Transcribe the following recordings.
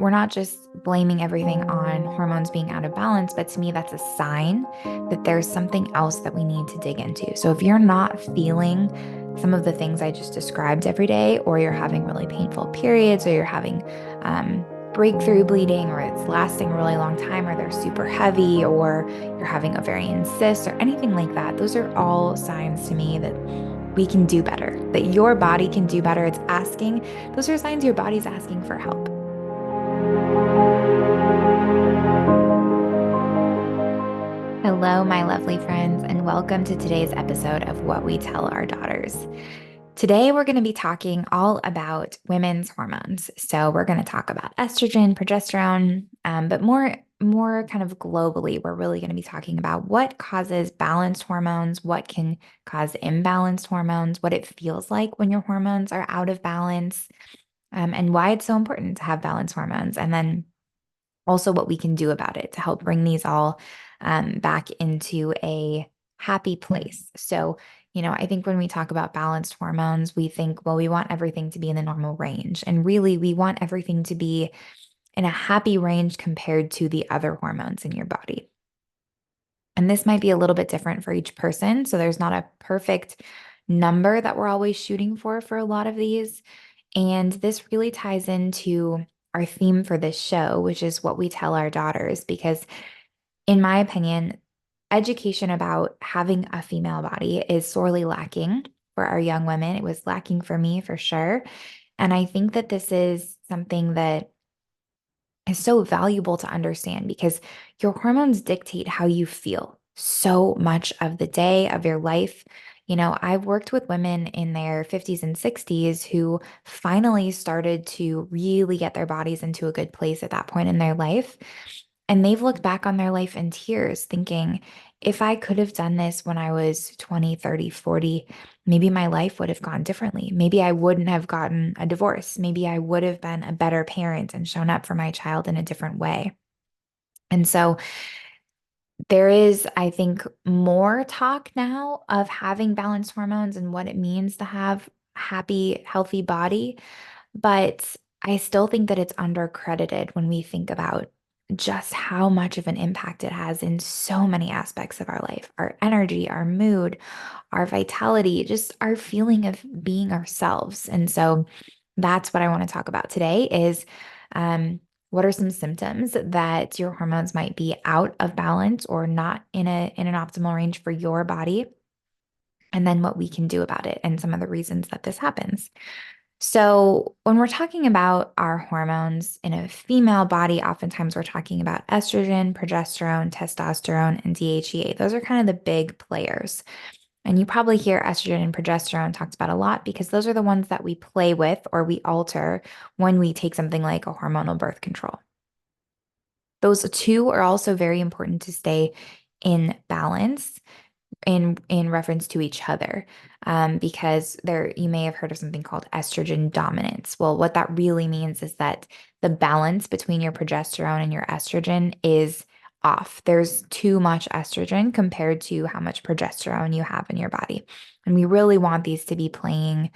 we're not just blaming everything on hormones being out of balance, but to me, that's a sign that there's something else that we need to dig into. So if you're not feeling some of the things I just described every day, or you're having really painful periods, or you're having breakthrough bleeding, or it's lasting a really long time, or they're super heavy, or you're having ovarian cysts, or anything like that, those are all signs to me that we can do better, that your body can do better. It's asking, those are signs your body's asking for help. Hello, my lovely friends, and welcome to today's episode of What We Tell Our Daughters. Today, we're going to be talking all about women's hormones. So we're going to talk about estrogen, progesterone, but more kind of globally, we're really going to be talking about what causes balanced hormones, what can cause imbalanced hormones, what it feels like when your hormones are out of balance, and why it's so important to have balanced hormones. And then also what we can do about it to help bring these all back into a happy place. So, I think when we talk about balanced hormones, we think, well, we want everything to be in the normal range. And really, we want everything to be in a happy range compared to the other hormones in your body. And this might be a little bit different for each person. So there's not a perfect number that we're always shooting for a lot of these. And this really ties into our theme for this show, which is what we tell our daughters, because in my opinion, education about having a female body is sorely lacking for our young women. It was lacking for me for sure. And I think that this is something that is so valuable to understand because your hormones dictate how you feel so much of the day of your life. I've worked with women in their 50s and 60s who finally started to really get their bodies into a good place at that point in their life. And they've looked back on their life in tears, thinking, if I could have done this when I was 20, 30, 40, maybe my life would have gone differently. Maybe I wouldn't have gotten a divorce. Maybe I would have been a better parent and shown up for my child in a different way. And so there is, I think, more talk now of having balanced hormones and what it means to have a happy, healthy body. But I still think that it's undercredited when we think about just how much of an impact it has in so many aspects of our life, our energy, our mood, our vitality, just our feeling of being ourselves. And so that's what I want to talk about today is um, what are some symptoms that your hormones might be out of balance or not in an optimal range for your body, and then what we can do about it and some of the reasons that this happens. So, when we're talking about our hormones in a female body, oftentimes we're talking about estrogen, progesterone, testosterone, and DHEA. Those are kind of the big players. And you probably hear estrogen and progesterone talked about a lot because those are the ones that we play with or we alter when we take something like a hormonal birth control. Those two are also very important to stay in balance in reference to each other, because there you may have heard of something called estrogen dominance. Well, what that really means is that the balance between your progesterone and your estrogen is off. There's too much estrogen compared to how much progesterone you have in your body, and we really want these to be playing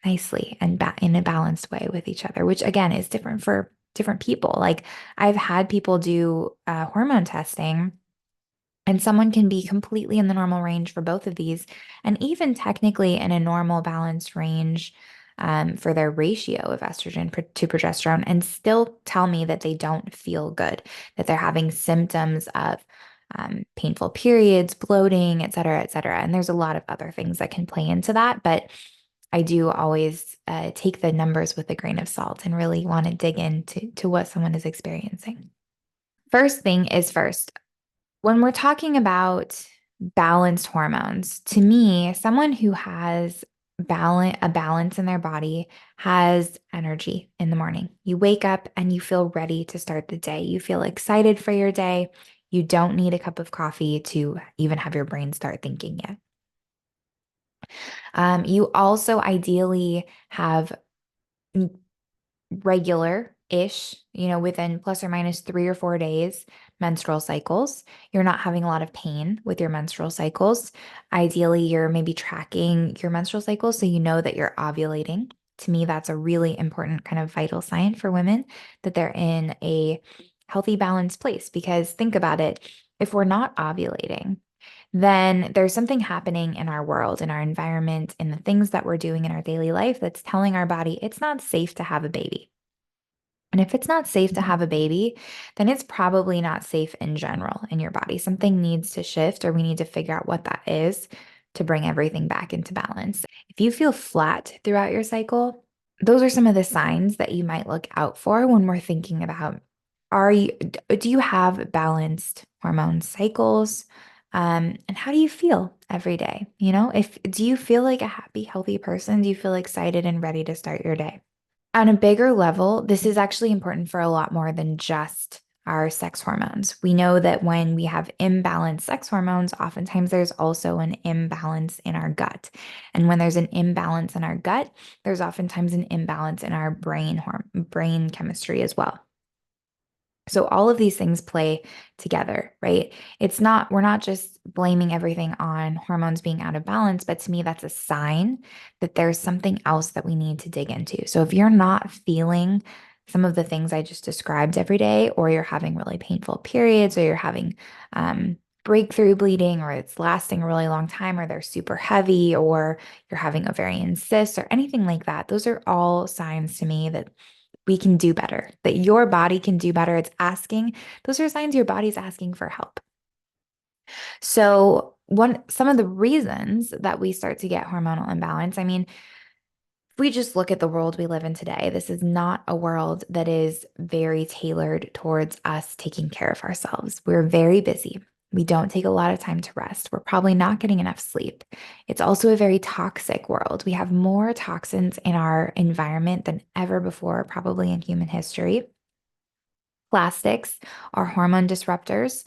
nicely and in a balanced way with each other, which again is different for different people. Like I've had people do hormone testing and someone can be completely in the normal range for both of these, and even technically in a normal balanced range for their ratio of estrogen to progesterone, and still tell me that they don't feel good, that they're having symptoms of painful periods, bloating, et cetera, et cetera. And there's a lot of other things that can play into that. But I do always take the numbers with a grain of salt and really want to dig into what someone is experiencing. First thing is first, when we're talking about balanced hormones, to me, someone who has a balance in their body has energy in the morning. You wake up and you feel ready to start the day. You feel excited for your day. You don't need a cup of coffee to even have your brain start thinking yet. You also ideally have regular-ish, within plus or minus 3 or 4 days, menstrual cycles. You're not having a lot of pain with your menstrual cycles. Ideally, you're maybe tracking your menstrual cycles so you know that you're ovulating. To me, that's a really important kind of vital sign for women that they're in a healthy, balanced place. Because think about it, if we're not ovulating, then there's something happening in our world, in our environment, in the things that we're doing in our daily life that's telling our body it's not safe to have a baby. And if it's not safe to have a baby, then it's probably not safe in general in your body. Something needs to shift, or we need to figure out what that is to bring everything back into balance. If you feel flat throughout your cycle, those are some of the signs that you might look out for when we're thinking about do you have balanced hormone cycles? And how do you feel every day? If do you feel like a happy, healthy person? Do you feel excited and ready to start your day? On a bigger level, this is actually important for a lot more than just our sex hormones. We know that when we have imbalanced sex hormones, oftentimes there's also an imbalance in our gut. And when there's an imbalance in our gut, there's oftentimes an imbalance in our brain chemistry as well. So all of these things play together, right? We're not just blaming everything on hormones being out of balance, but to me, that's a sign that there's something else that we need to dig into. So if you're not feeling some of the things I just described every day, or you're having really painful periods, or you're having breakthrough bleeding, or it's lasting a really long time, or they're super heavy, or you're having ovarian cysts, or anything like that, those are all signs to me that we can do better, that your body can do better. Those are signs your body's asking for help. So, some of the reasons that we start to get hormonal imbalance, I mean, if we just look at the world we live in today, this is not a world that is very tailored towards us taking care of ourselves. We're very busy. We don't take a lot of time to rest. We're probably not getting enough sleep. It's also a very toxic world. We have more toxins in our environment than ever before, probably in human history. Plastics are hormone disruptors.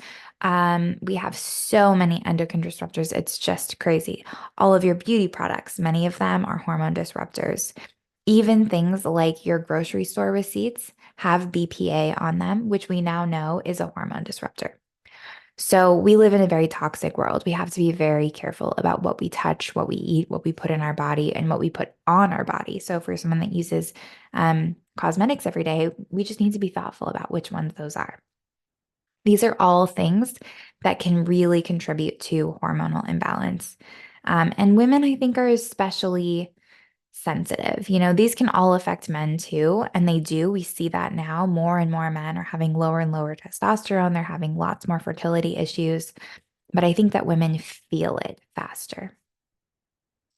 We have so many endocrine disruptors. It's just crazy. All of your beauty products, many of them are hormone disruptors. Even things like your grocery store receipts have BPA on them, which we now know is a hormone disruptor. So we live in a very toxic world. We have to be very careful about what we touch, what we eat, what we put in our body, and what we put on our body. So for someone that uses cosmetics every day, we just need to be thoughtful about which ones those are. These are all things that can really contribute to hormonal imbalance. And women, I think, are especially sensitive. These can all affect men too, and they do. We see that now. More and more men are having lower and lower testosterone. They're having lots more fertility issues, but I think that women feel it faster.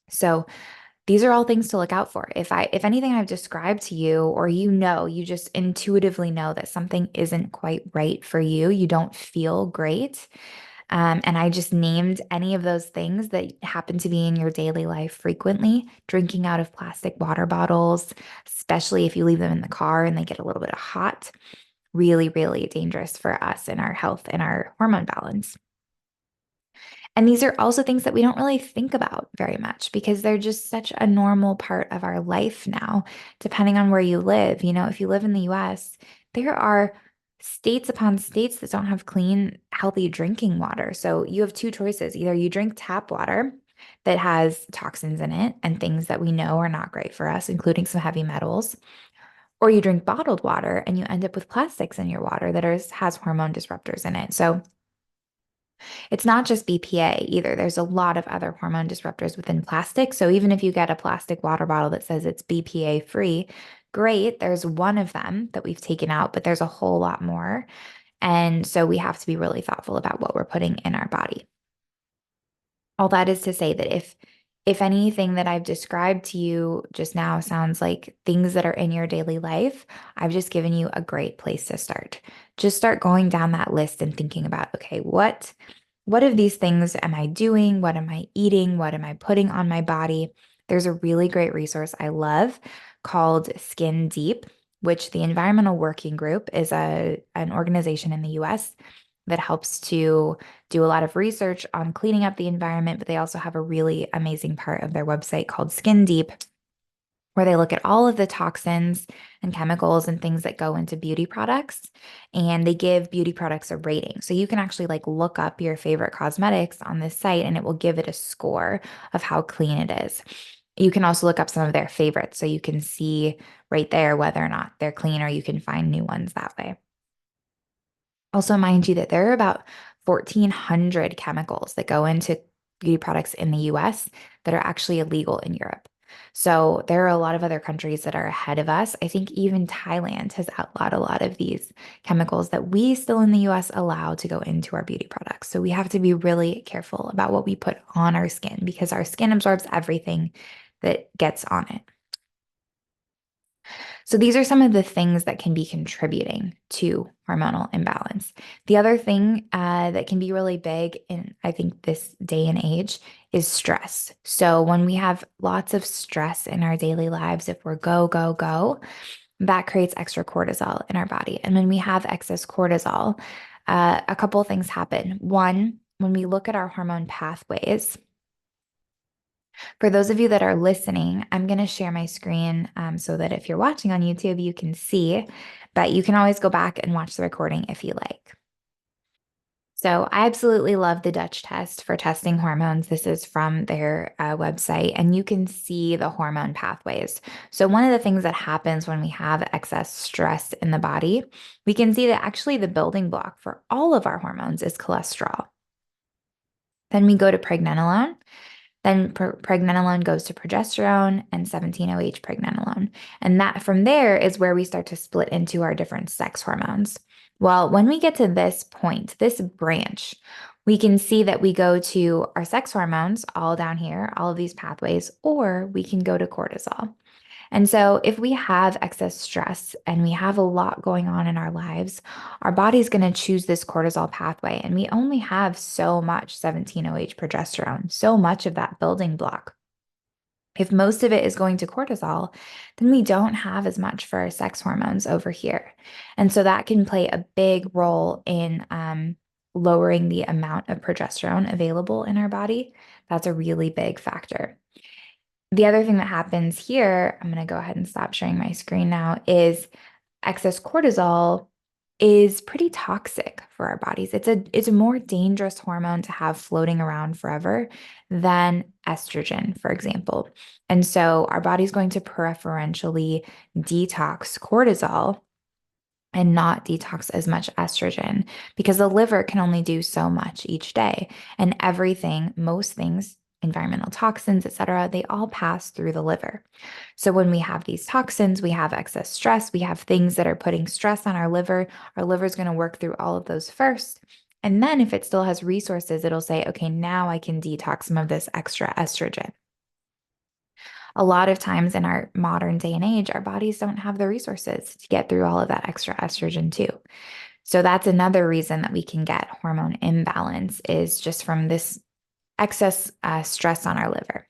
So these are all things to look out for. If anything I've described to you, or you just intuitively know that something isn't quite right for you, you don't feel great, and I just named any of those things that happen to be in your daily life frequently, drinking out of plastic water bottles, especially if you leave them in the car and they get a little bit hot, really, really dangerous for us and our health and our hormone balance. And these are also things that we don't really think about very much because they're just such a normal part of our life now, depending on where you live. If you live in the US, there are states upon states that don't have clean, healthy drinking water. So you have two choices. Either you drink tap water that has toxins in it and things that we know are not great for us, including some heavy metals, or you drink bottled water and you end up with plastics in your water that has hormone disruptors in it. So it's not just BPA either. There's a lot of other hormone disruptors within plastic. So even if you get a plastic water bottle that says it's BPA free, great. There's one of them that we've taken out, but there's a whole lot more. And so we have to be really thoughtful about what we're putting in our body. All that is to say that if anything that I've described to you just now sounds like things that are in your daily life, I've just given you a great place to start. Just start going down that list and thinking about, okay, what of these things am I doing? What am I eating? What am I putting on my body? There's a really great resource I love called Skin Deep, which the Environmental Working Group is an organization in the US that helps to do a lot of research on cleaning up the environment, but they also have a really amazing part of their website called Skin Deep, where they look at all of the toxins and chemicals and things that go into beauty products, and they give beauty products a rating. So you can actually look up your favorite cosmetics on this site and it will give it a score of how clean it is. You can also look up some of their favorites so you can see right there whether or not they're clean, or you can find new ones that way. Also, mind you that there are about 1,400 chemicals that go into beauty products in the US that are actually illegal in Europe. So there are a lot of other countries that are ahead of us. I think even Thailand has outlawed a lot of these chemicals that we still in the US allow to go into our beauty products. So we have to be really careful about what we put on our skin because our skin absorbs everything that gets on it. So these are some of the things that can be contributing to hormonal imbalance. The other thing that can be really big in, I think, this day and age is stress. So when we have lots of stress in our daily lives, if we're go, go, go, that creates extra cortisol in our body. And when we have excess cortisol, a couple of things happen. One, when we look at our hormone pathways, for those of you that are listening, I'm going to share my screen so that if you're watching on YouTube, you can see, but you can always go back and watch the recording if you like. So I absolutely love the Dutch test for testing hormones. This is from their website, and you can see the hormone pathways. So one of the things that happens when we have excess stress in the body, we can see that actually the building block for all of our hormones is cholesterol. Then we go to pregnenolone. Then pregnenolone goes to progesterone and 17-OH pregnenolone. And that from there is where we start to split into our different sex hormones. Well, when we get to this point, this branch, we can see that we go to our sex hormones all down here, all of these pathways, or we can go to cortisol. And so, if we have excess stress and we have a lot going on in our lives, our body's going to choose this cortisol pathway. And we only have so much 17-OH progesterone, so much of that building block. If most of it is going to cortisol, then we don't have as much for our sex hormones over here. And so that can play a big role in lowering the amount of progesterone available in our body. That's a really big factor. The other thing that happens here, I'm going to go ahead and stop sharing my screen now, is excess cortisol is pretty toxic for our bodies. It's a more dangerous hormone to have floating around forever than estrogen, for example. And so our body's going to preferentially detox cortisol and not detox as much estrogen because the liver can only do so much each day. And everything, most things, environmental toxins, et cetera, they all pass through the liver. So when we have these toxins, we have excess stress, we have things that are putting stress on our liver is going to work through all of those first. And then if it still has resources, it'll say, okay, now I can detox some of this extra estrogen. A lot of times in our modern day and age, our bodies don't have the resources to get through all of that extra estrogen too. So that's another reason that we can get hormone imbalance is just from this excess stress on our liver.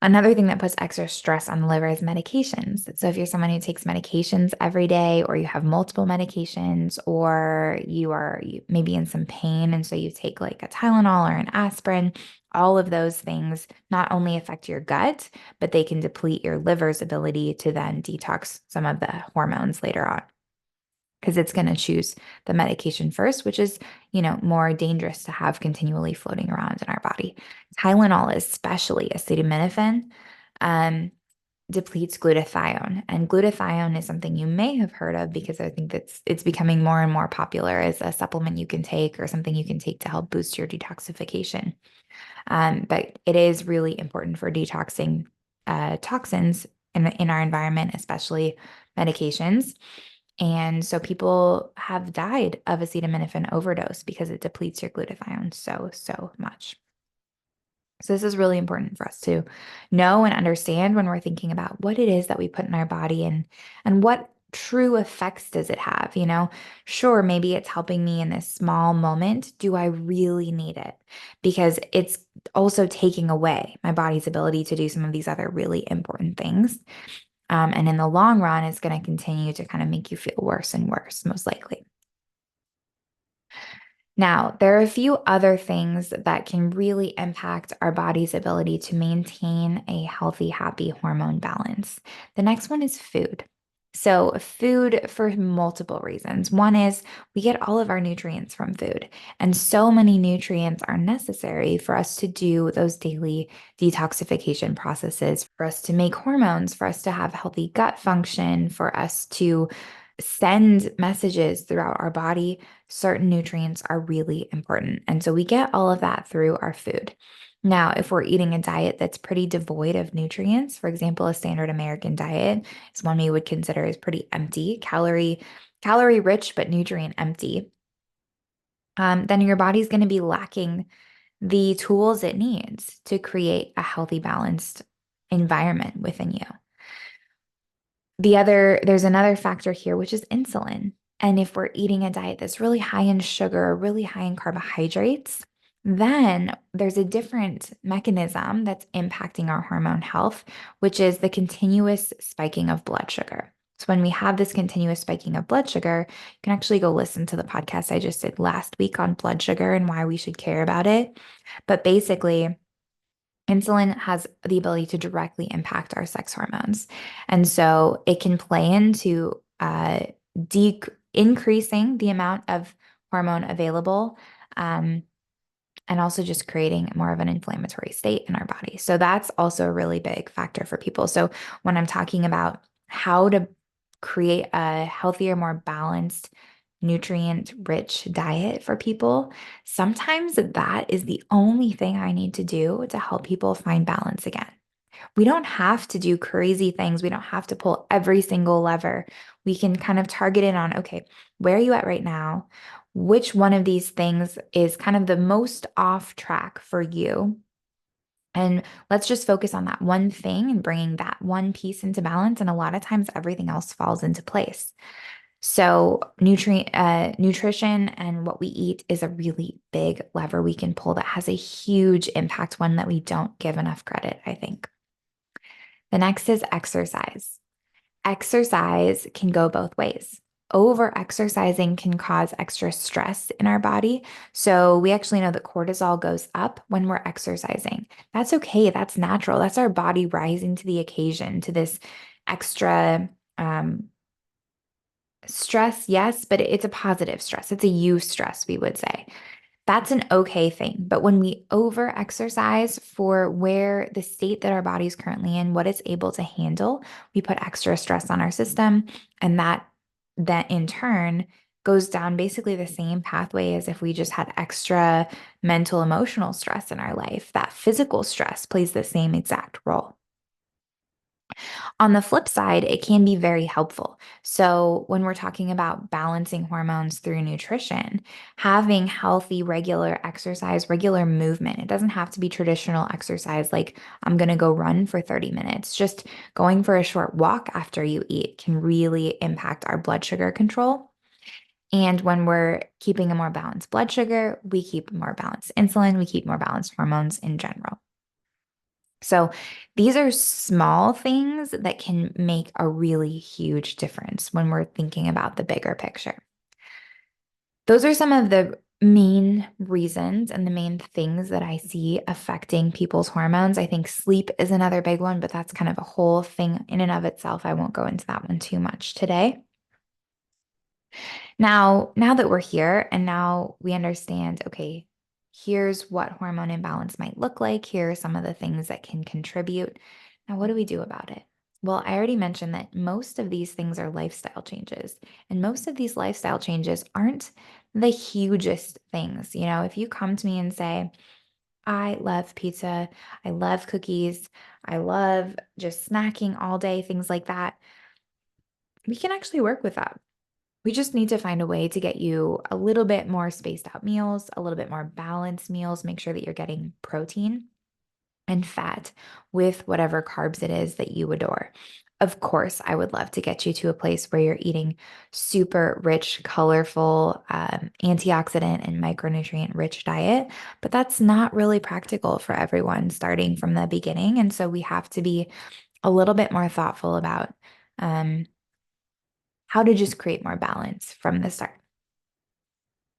Another thing that puts extra stress on the liver is medications. So if you're someone who takes medications every day, or you have multiple medications, or you are maybe in some pain, and so you take like a Tylenol or an aspirin, all of those things not only affect your gut, but they can deplete your liver's ability to then detox some of the hormones later on. Because it's going to choose the medication first, which is, more dangerous to have continually floating around in our body. Tylenol, especially acetaminophen, depletes glutathione. And glutathione is something you may have heard of because I think it's becoming more and more popular as a supplement you can take or something you can take to help boost your detoxification. But it is really important for detoxing toxins in our environment, especially medications. And so people have died of acetaminophen overdose because it depletes your glutathione so much. So this is really important for us to know and understand when we're thinking about what it is that we put in our body and what true effects does it have, Sure, maybe it's helping me in this small moment. Do I really need it? Because it's also taking away my body's ability to do some of these other really important things. And in the long run, it's going to continue to kind of make you feel worse and worse, most likely. Now, there are a few other things that can really impact our body's ability to maintain a healthy, happy hormone balance. The next one is food. So, food for multiple reasons. One is we get all of our nutrients from food, and so many nutrients are necessary for us to do those daily detoxification processes, for us to make hormones, for us to have healthy gut function, for us to send messages throughout our body. Certain nutrients are really important. And so we get all of that through our food. Now, if we're eating a diet that's pretty devoid of nutrients, for example, a standard American diet is one we would consider as pretty empty, calorie rich, but nutrient empty, then your body's going to be lacking the tools it needs to create a healthy, balanced environment within you. There's another factor here, which is insulin. And if we're eating a diet that's really high in sugar, really high in carbohydrates, then there's a different mechanism that's impacting our hormone health, which is the continuous spiking of blood sugar. So when we have this continuous spiking of blood sugar, you can actually go listen to the podcast I just did last week on blood sugar and why we should care about it. But basically, insulin has the ability to directly impact our sex hormones. And so it can play into increasing the amount of hormone available, and also just creating more of an inflammatory state in our body. So that's also a really big factor for people. So when I'm talking about how to create a healthier, more balanced, nutrient-rich diet for people, sometimes that is the only thing I need to do to help people find balance again. We don't have to do crazy things. We don't have to pull every single lever. We can kind of target in on, okay, where are you at right now? Which one of these things is kind of the most off track for you? And let's just focus on that one thing and bringing that one piece into balance. And a lot of times everything else falls into place. So nutrition and what we eat is a really big lever we can pull that has a huge impact, one that we don't give enough credit, I think. The next is exercise. Exercise can go both ways. Over exercising can cause extra stress in our body. So we actually know that cortisol goes up when we're exercising. That's okay. That's natural. That's our body rising to the occasion, to this extra stress, yes, but it's a positive stress. It's a eustress, we would say. That's an okay thing. But when we over exercise for where the state that our body is currently in, what it's able to handle, we put extra stress on our system. And that in turn goes down basically the same pathway as if we just had extra mental, emotional stress in our life. That physical stress plays the same exact role. On the flip side, it can be very helpful. So, when we're talking about balancing hormones through nutrition, having healthy, regular exercise, regular movement, it doesn't have to be traditional exercise like I'm going to go run for 30 minutes. Just going for a short walk after you eat can really impact our blood sugar control. And when we're keeping a more balanced blood sugar, we keep more balanced insulin, we keep more balanced hormones in general. So these are small things that can make a really huge difference when we're thinking about the bigger picture. Those are some of the main reasons and the main things that I see affecting people's hormones. I think sleep is another big one, but that's kind of a whole thing in and of itself. I won't go into that one too much today. Now that we're here and now we understand, okay, here's what hormone imbalance might look like. Here are some of the things that can contribute. Now, what do we do about it? Well, I already mentioned that most of these things are lifestyle changes, and most of these lifestyle changes aren't the hugest things. You know, if you come to me and say, I love pizza, I love cookies, I love just snacking all day, things like that, we can actually work with that. We just need to find a way to get you a little bit more spaced out meals, a little bit more balanced meals, make sure that you're getting protein and fat with whatever carbs it is that you adore. Of course, I would love to get you to a place where you're eating super rich, colorful, antioxidant and micronutrient rich diet, but that's not really practical for everyone starting from the beginning. And so we have to be a little bit more thoughtful about how to just create more balance from the start.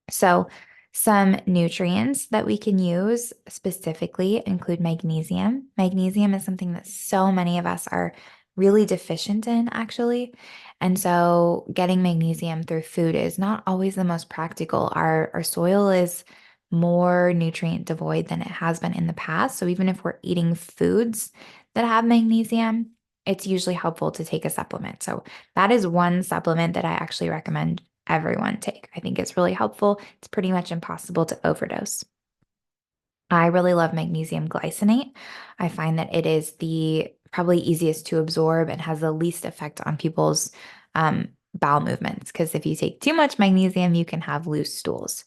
So, some nutrients that we can use specifically include magnesium. Magnesium is something that so many of us are really deficient in, actually. And so getting magnesium through food is not always the most practical. Our soil is more nutrient devoid than it has been in the past. So even if we're eating foods that have magnesium, it's usually helpful to take a supplement. So that is one supplement that I actually recommend everyone take. I think it's really helpful. It's pretty much impossible to overdose. I really love magnesium glycinate. I find that it is the probably easiest to absorb and has the least effect on people's bowel movements. Because if you take too much magnesium, you can have loose stools.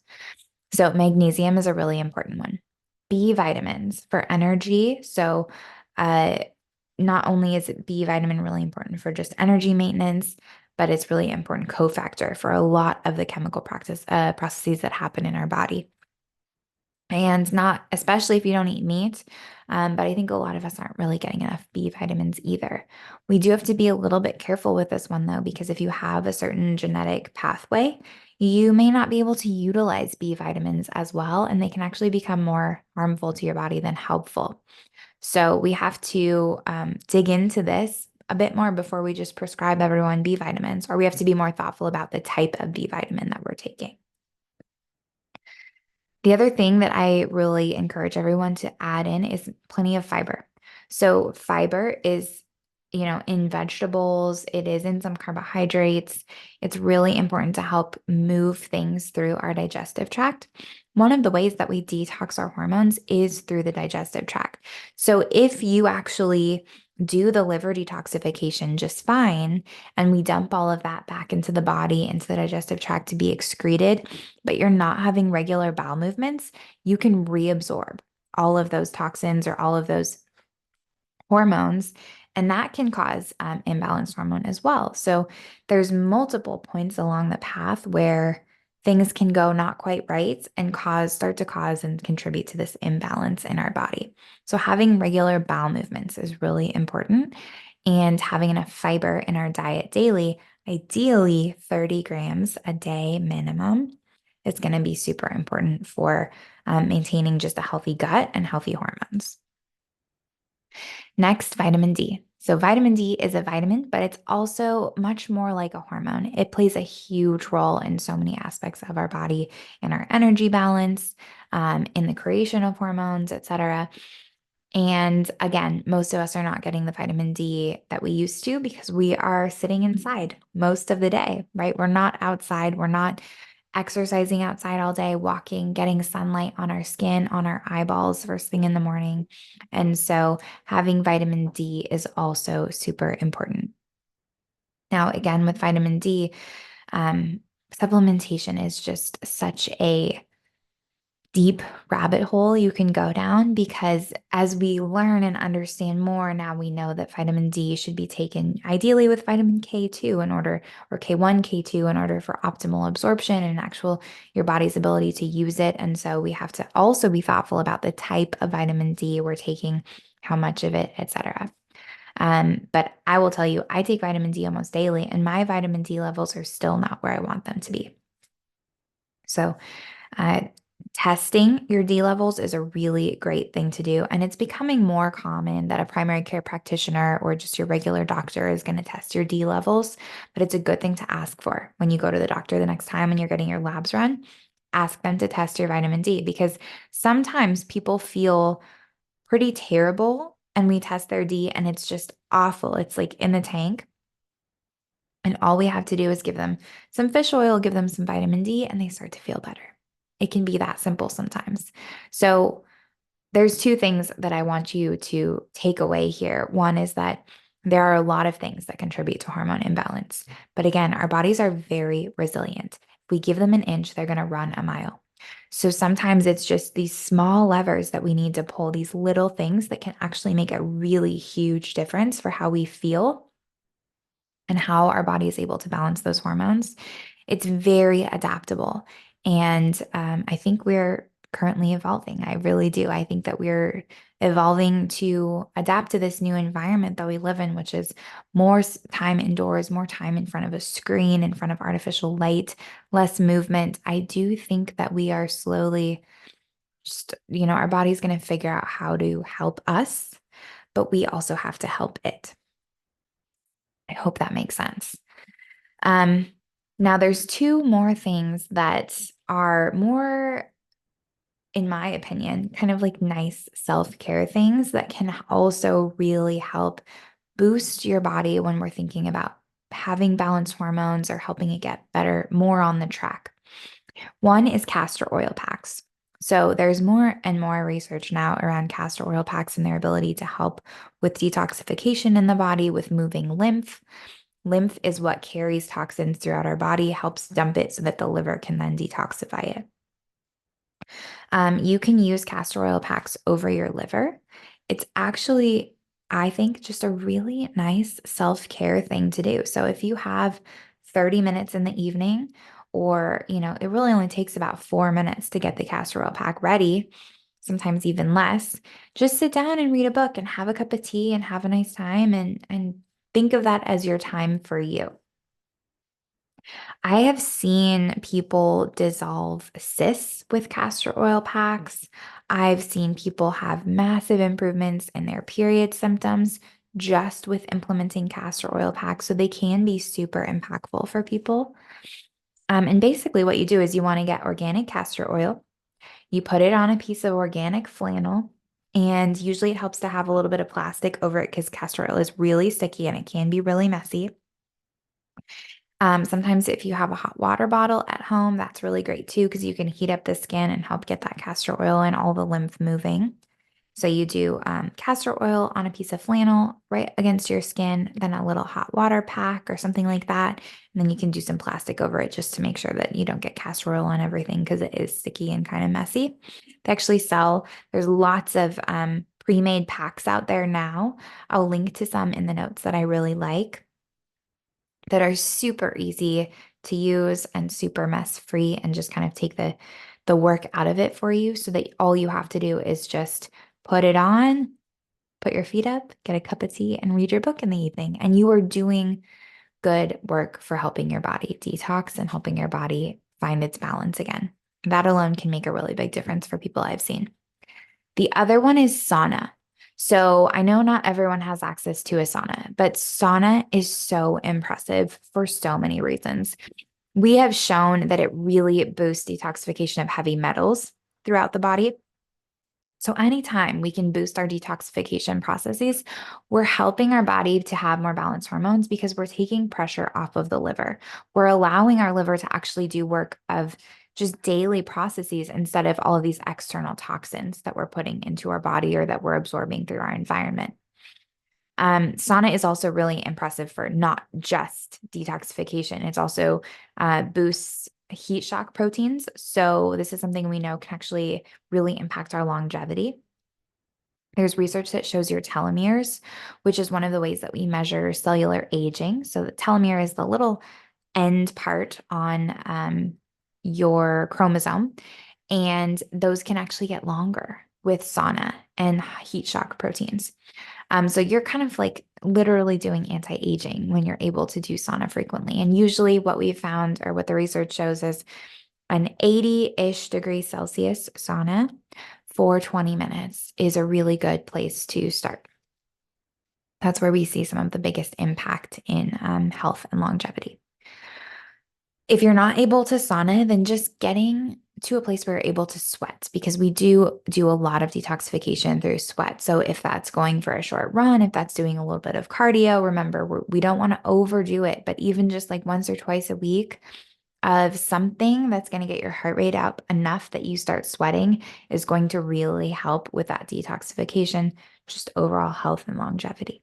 So, magnesium is a really important one. B vitamins for energy. So, uh, not only is it B vitamin really important for just energy maintenance, but it's really important cofactor for a lot of the chemical processes that happen in our body. And not, especially if you don't eat meat. But I think a lot of us aren't really getting enough B vitamins either. We do have to be a little bit careful with this one, though, because if you have a certain genetic pathway, you may not be able to utilize B vitamins as well, and they can actually become more harmful to your body than helpful. So we have to dig into this a bit more before we just prescribe everyone B vitamins, or we have to be more thoughtful about the type of B vitamin that we're taking. The other thing that I really encourage everyone to add in is plenty of fiber. So fiber is, in vegetables, it is in some carbohydrates. It's really important to help move things through our digestive tract. One of the ways that we detox our hormones is through the digestive tract. So if you actually do the liver detoxification just fine, and we dump all of that back into the body, into the digestive tract to be excreted, but you're not having regular bowel movements, you can reabsorb all of those toxins or all of those hormones, and that can cause imbalanced hormone as well. So there's multiple points along the path where things can go not quite right and start to cause and contribute to this imbalance in our body. So having regular bowel movements is really important, and having enough fiber in our diet daily, ideally 30 grams a day minimum, is going to be super important for maintaining just a healthy gut and healthy hormones. Next, vitamin D. So, vitamin D is a vitamin, but it's also much more like a hormone. It plays a huge role in so many aspects of our body, in our energy balance, in the creation of hormones, etc. And again, most of us are not getting the vitamin D that we used to because we are sitting inside most of the day, right? We're not outside. We're not exercising outside all day, walking, getting sunlight on our skin, on our eyeballs first thing in the morning. And so having vitamin D is also super important. Now, again, with vitamin D, supplementation is just such a deep rabbit hole you can go down, because as we learn and understand more, now we know that vitamin D should be taken ideally with vitamin K2 in order, or K1, K2 in order for optimal absorption and actual your body's ability to use it. And so we have to also be thoughtful about the type of vitamin D we're taking, how much of it, etc. But I will tell you, I take vitamin D almost daily, and my vitamin D levels are still not where I want them to be. So uh, testing your D levels is a really great thing to do. And it's becoming more common that a primary care practitioner or just your regular doctor is going to test your D levels. But it's a good thing to ask for when you go to the doctor the next time and you're getting your labs run. Ask them to test your vitamin D, because sometimes people feel pretty terrible and we test their D and it's just awful. It's like in the tank. And all we have to do is give them some fish oil, give them some vitamin D, and they start to feel better. It can be that simple sometimes. So there's two things that I want you to take away here. One is that there are a lot of things that contribute to hormone imbalance. But again, our bodies are very resilient. If we give them an inch, they're going to run a mile. So sometimes it's just these small levers that we need to pull, these little things that can actually make a really huge difference for how we feel and how our body is able to balance those hormones. It's very adaptable. And I think we're currently evolving. I really do. I think that we're evolving to adapt to this new environment that we live in, which is more time indoors, more time in front of a screen, in front of artificial light, less movement. I do think that we are slowly just, our body's going to figure out how to help us, but we also have to help it. I hope that makes sense. Um, Now there's two more things that are more, in my opinion, kind of like nice self-care things that can also really help boost your body when we're thinking about having balanced hormones or helping it get better, more on the track. One is castor oil packs. So there's more and more research now around castor oil packs and their ability to help with detoxification in the body, with moving lymph. Lymph is what carries toxins throughout our body, helps dump it so that the liver can then detoxify it. You can use castor oil packs over your liver. It's actually, I think, just a really nice self-care thing to do. So if you have 30 minutes in the evening, or, it really only takes about 4 minutes to get the castor oil pack ready, sometimes even less, just sit down and read a book and have a cup of tea and have a nice time and think of that as your time for you. I have seen people dissolve cysts with castor oil packs. I've seen people have massive improvements in their period symptoms just with implementing castor oil packs. So they can be super impactful for people. And basically, what you do is you want to get organic castor oil, you put it on a piece of organic flannel. And usually it helps to have a little bit of plastic over it because castor oil is really sticky and it can be really messy. Sometimes if you have a hot water bottle at home, that's really great too, because you can heat up the skin and help get that castor oil and all the lymph moving. So you do castor oil on a piece of flannel right against your skin, then a little hot water pack or something like that. And then you can do some plastic over it just to make sure that you don't get castor oil on everything because it is sticky and kind of messy. They actually sell, there's lots of pre-made packs out there now. I'll link to some in the notes that I really like that are super easy to use and super mess free and just kind of take the work out of it for you so that all you have to do is just put it on, put your feet up, get a cup of tea and read your book in the evening. And you are doing good work for helping your body detox and helping your body find its balance again. That alone can make a really big difference for people I've seen. The other one is sauna. So I know not everyone has access to a sauna, but sauna is so impressive for so many reasons. We have shown that it really boosts detoxification of heavy metals throughout the body. So anytime we can boost our detoxification processes, we're helping our body to have more balanced hormones because we're taking pressure off of the liver. We're allowing our liver to actually do work of just daily processes instead of all of these external toxins that we're putting into our body or that we're absorbing through our environment. Sauna is also really impressive for not just detoxification. It's also boosts heat shock proteins. So this is something we know can actually really impact our longevity. There's research that shows your telomeres, which is one of the ways that we measure cellular aging. So the telomere is the little end part on your chromosome, and those can actually get longer with sauna and heat shock proteins. So you're kind of like literally doing anti-aging when you're able to do sauna frequently. And usually what we found or what the research shows is an 80-ish degrees Celsius sauna for 20 minutes is a really good place to start. That's where we see some of the biggest impact in health and longevity. If you're not able to sauna, then just getting to a place where you're able to sweat, because we do a lot of detoxification through sweat. So if that's going for a short run, if that's doing a little bit of cardio, remember, we don't want to overdo it, but even just like once or twice a week of something that's going to get your heart rate up enough that you start sweating is going to really help with that detoxification, just overall health and longevity.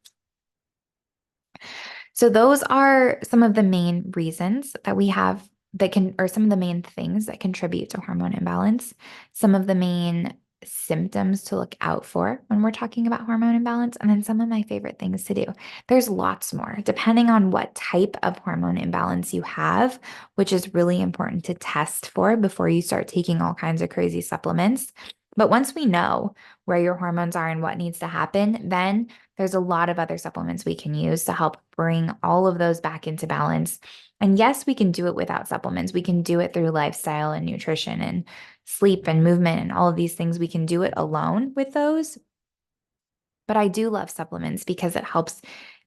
So those are some of the main reasons that we have that can, or some of the main things that contribute to hormone imbalance, some of the main symptoms to look out for when we're talking about hormone imbalance, and then some of my favorite things to do. There's lots more, depending on what type of hormone imbalance you have, which is really important to test for before you start taking all kinds of crazy supplements. But once we know where your hormones are and what needs to happen, then there's a lot of other supplements we can use to help bring all of those back into balance. And yes, we can do it without supplements. We can do it through lifestyle and nutrition and sleep and movement and all of these things. We can do it alone with those. But I do love supplements because it helps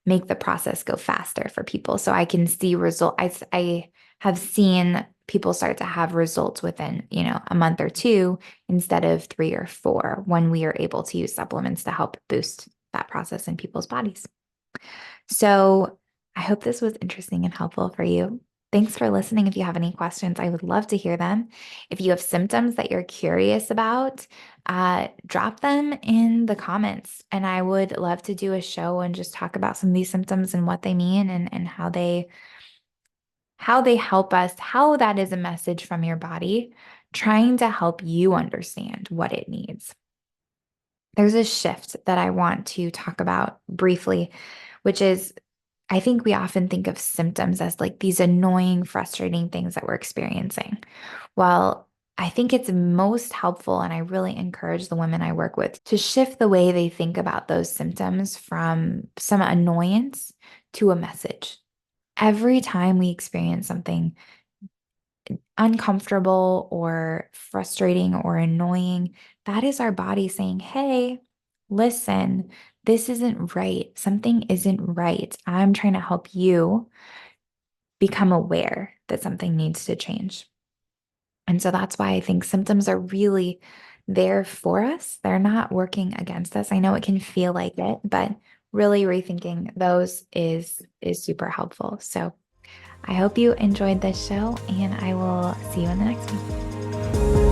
make the process go faster for people. So I can see result. I have seen people start to have results within, a month or two instead of 3 or 4 when we are able to use supplements to help boost that process in people's bodies. So I hope this was interesting and helpful for you. Thanks for listening. If you have any questions, I would love to hear them. If you have symptoms that you're curious about, drop them in the comments. And I would love to do a show and just talk about some of these symptoms and what they mean and how they help us, how that is a message from your body, trying to help you understand what it needs. There's a shift that I want to talk about briefly, which is I think we often think of symptoms as like these annoying, frustrating things that we're experiencing. Well, I think it's most helpful, and I really encourage the women I work with to shift the way they think about those symptoms from some annoyance to a message. Every time we experience something uncomfortable or frustrating or annoying, that is our body saying, hey, listen, this isn't right. Something isn't right. I'm trying to help you become aware that something needs to change. And so that's why I think symptoms are really there for us. They're not working against us. I know it can feel like it, but really rethinking those is super helpful. So I hope you enjoyed this show, and I will see you in the next one.